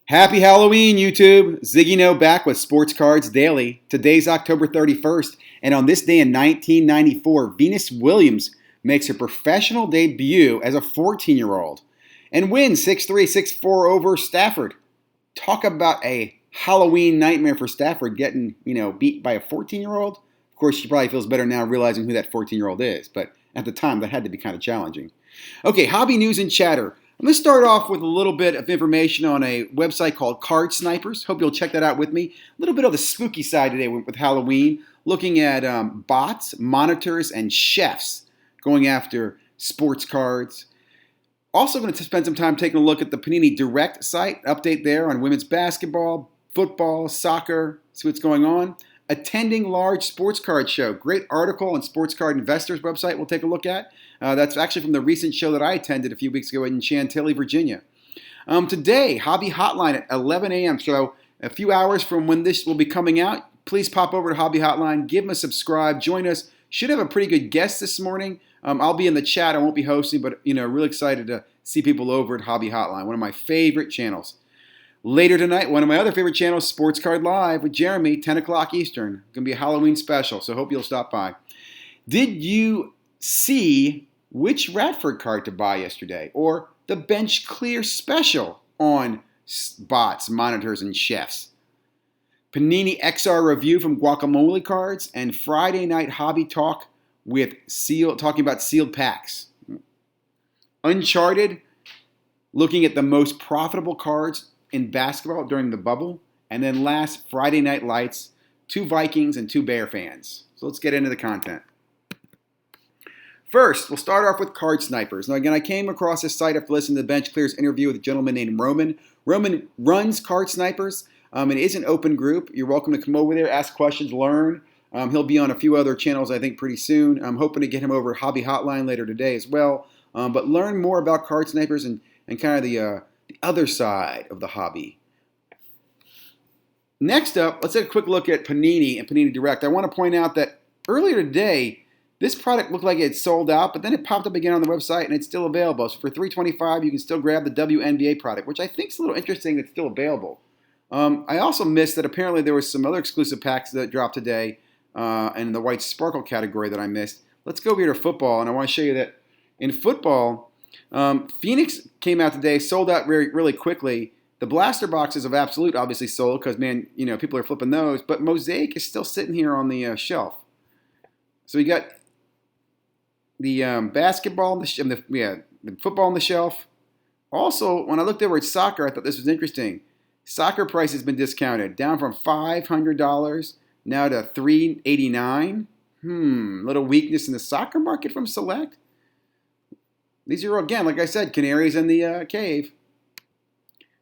Happy Halloween, YouTube! ZiggyNo back with Sports Cards Daily. Today's October 31st, and on this day in 1994, Venus Williams makes her professional debut as a 14-year-old and wins 6-3, 6-4 over Stafford. Talk about a Halloween nightmare for Stafford getting, beat by a 14-year-old. Of course, she probably feels better now realizing who that 14-year-old is, but at the time, that had to be kind of challenging. Okay, hobby news and chatter. I'm going to start off with a little bit of information on a website called Card Snipers. Hope you'll check that out with me. A little bit of the spooky side today with Halloween, looking at bots, monitors, and chefs going after sports cards. Also going to spend some time taking a look at the Panini Direct site, update there on women's basketball, football, soccer, see what's going on. Attending large sports card show. Great article on Sports Card Investors website we'll take a look at. That's actually from the recent show that I attended a few weeks ago in Chantilly, Virginia. Today, Hobby Hotline at 11 a.m. So a few hours from when this will be coming out, please pop over to Hobby Hotline, give them a subscribe, join us. Should have a pretty good guest this morning. I'll be in the chat. I won't be hosting, but really excited to see people over at Hobby Hotline, one of my favorite channels. Later tonight, one of my other favorite channels, Sports Card Live with Jeremy, 10 o'clock Eastern. Going to be a Halloween special, so hope you'll stop by. Did you see which Radford card to buy yesterday? Or the Bench Clear special on bots, monitors, and chefs? Panini XR review from Guacamole Cards, and Friday night hobby talk with talking about sealed packs. Uncharted, looking at the most profitable cards in basketball during the bubble, and then last Friday Night Lights, 2 Vikings and 2 Bear fans. So let's get into the content. First, we'll start off with Card Snipers. Now again, I came across this site after listening to the Bench Clear's interview with a gentleman named Roman. Roman runs Card Snipers. It is an open group. You're welcome to come over there, ask questions, learn. He'll be on a few other channels, I think, pretty soon. I'm hoping to get him over at Hobby Hotline later today as well. But learn more about Card Snipers and kind of the other side of the hobby. Next up, let's take a quick look at Panini and Panini Direct. I want to point out that earlier today, this product looked like it had sold out, but then it popped up again on the website and it's still available. So for $3.25, you can still grab the WNBA product, which I think is a little interesting that's still available. I also missed that apparently there was some other exclusive packs that dropped today in the white sparkle category that I missed. Let's go over here to football, and I want to show you that in football, Phoenix came out today, sold out really quickly. The blaster boxes of Absolute obviously sold because, people are flipping those. But Mosaic is still sitting here on the shelf. So you got the basketball, the football on the shelf. Also, when I looked over at soccer, I thought this was interesting. Soccer price has been discounted, down from $500 now to $389. Little weakness in the soccer market from Select. These are, again, like I said, canaries in the cave.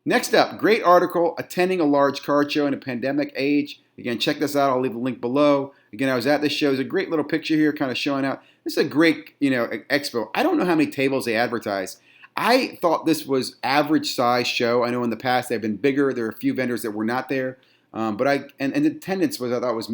Next up, great article, attending a large card show in a pandemic age. Again, check this out. I'll leave the link below. Again, I was at this show. There's a great little picture here kind of showing out. This is a great, expo. I don't know how many tables they advertise. I thought this was average size show. I know in the past they've been bigger. There are a few vendors that were not there. And the attendance I thought was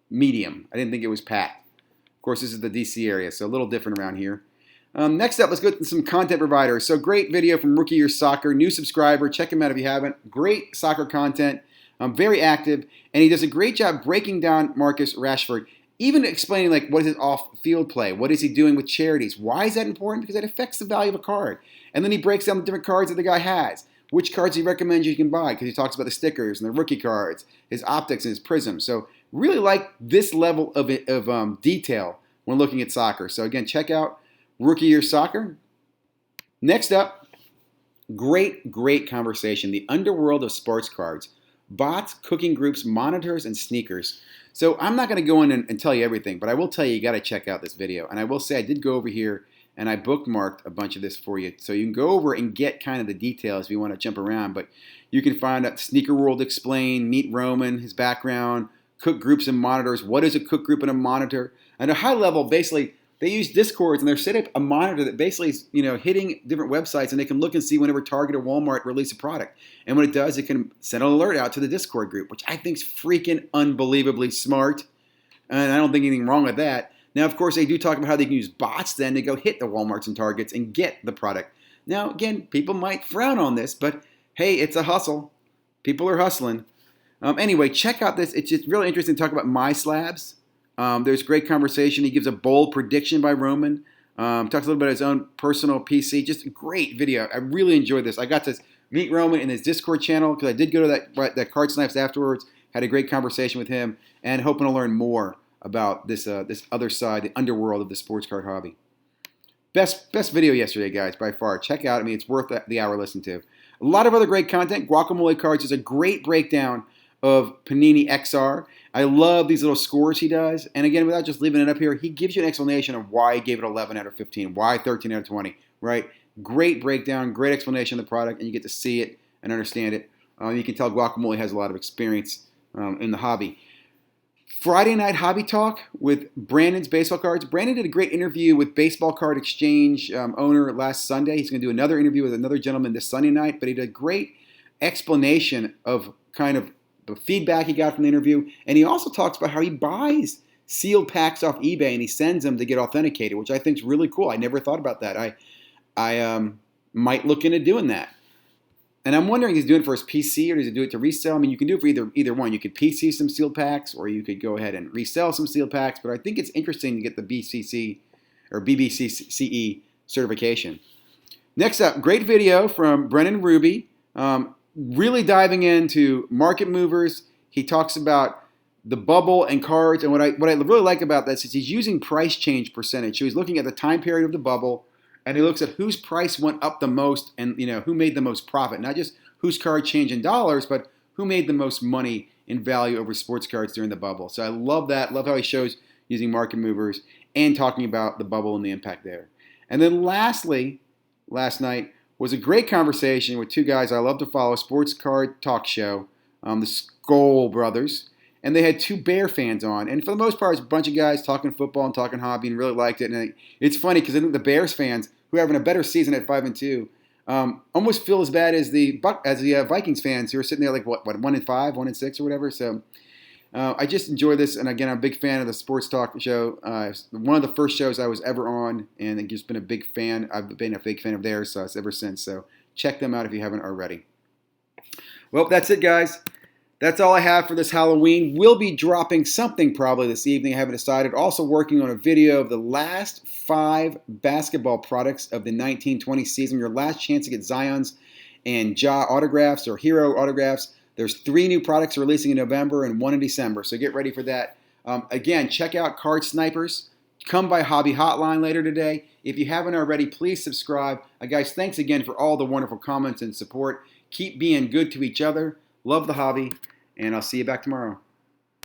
medium. I didn't think it was packed. Of course, this is the DC area, so a little different around here. Next up, let's go to some content providers. So great video from Rookie Year Soccer, new subscriber. Check him out if you haven't. Great soccer content, very active, and he does a great job breaking down Marcus Rashford, even explaining what is his off-field play, what is he doing with charities, why is that important? Because that affects the value of a card. And then he breaks down the different cards that the guy has, which cards he recommends you can buy, because he talks about the stickers and the rookie cards, his optics and his prisms. So really like this level of detail when looking at soccer. So again, check out Rookie Year Soccer. Next up, great conversation. The underworld of sports cards. Bots, cooking groups, monitors, and sneakers. So I'm not going to go in and tell you everything, but I will tell you got to check out this video. And I will say I did go over here and I bookmarked a bunch of this for you. So you can go over and get kind of the details if you want to jump around. But you can find out Sneaker World Explained, meet Roman, his background, cook groups and monitors. What is a cook group and a monitor? At a high level, basically, they use Discords, and they're set up a monitor that basically is, hitting different websites, and they can look and see whenever Target or Walmart release a product. And when it does, it can send an alert out to the Discord group, which I think is freaking unbelievably smart. And I don't think anything wrong with that. Now, of course, they do talk about how they can use bots then to go hit the Walmarts and Targets and get the product. Now, again, people might frown on this, but hey, it's a hustle. People are hustling. Anyway, check out this. It's just really interesting to talk about my slabs. There's great conversation. He gives a bold prediction by Roman. Talks a little bit about his own personal PC. Just a great video. I really enjoyed this. I got to meet Roman in his Discord channel because I did go to that Card Snipes afterwards. Had a great conversation with him and hoping to learn more about this other side, the underworld of the sports card hobby. Best video yesterday, guys, by far. Check out. I mean, it's worth the hour listen to. A lot of other great content. Guacamole Cards is a great breakdown of Panini XR. I love these little scores he does. And again, without just leaving it up here, he gives you an explanation of why he gave it 11 out of 15, why 13 out of 20, right? Great breakdown, great explanation of the product, and you get to see it and understand it. You can tell Guacamole has a lot of experience in the hobby. Friday night hobby talk with Brandon's baseball cards. Brandon did a great interview with Baseball Card Exchange owner last Sunday. He's going to do another interview with another gentleman this Sunday night, but he did a great explanation of kind of the feedback he got from the interview, and he also talks about how he buys sealed packs off eBay and he sends them to get authenticated, which I think is really cool. I never thought about that. I might look into doing that. And I'm wondering, is he doing it for his PC or does he do it to resell? I mean, you can do it for either one. You could PC some sealed packs or you could go ahead and resell some sealed packs, but I think it's interesting to get the BCC or BBCE certification. Next up, great video from Brennan Ruby. Really diving into market movers. He talks about the bubble and cards, and what I really like about this is he's using price change percentage. So he's looking at the time period of the bubble, and he looks at whose price went up the most, and who made the most profit. Not just whose card changed in dollars, but who made the most money in value over sports cards during the bubble. So I love that. Love how he shows using market movers and talking about the bubble and the impact there. And then lastly, last night was a great conversation with two guys I love to follow, Sports Card Talk Show, the Skoll brothers. And they had two Bear fans on. And for the most part, it's a bunch of guys talking football and talking hobby and really liked it. And it's funny because I think the Bears fans, who are having a better season at 5-2, almost feel as bad as the Vikings fans who are sitting there like, what 1-5, 1-6 or whatever. So I just enjoy this. And again, I'm a big fan of the Sports Talk Show. One of the first shows I was ever on, and I've just been a big fan. I've been a big fan of theirs ever since. So check them out if you haven't already. Well, that's it, guys. That's all I have for this Halloween. We'll be dropping something probably this evening. I haven't decided. Also working on a video of the last 5 basketball products of the 1920 season. Your last chance to get Zion's and Ja autographs or Hero autographs. There's 3 new products releasing in November and 1 in December. So get ready for that. Again, check out Card Snipers. Come by Hobby Hotline later today. If you haven't already, please subscribe. Guys, thanks again for all the wonderful comments and support. Keep being good to each other. Love the hobby, and I'll see you back tomorrow.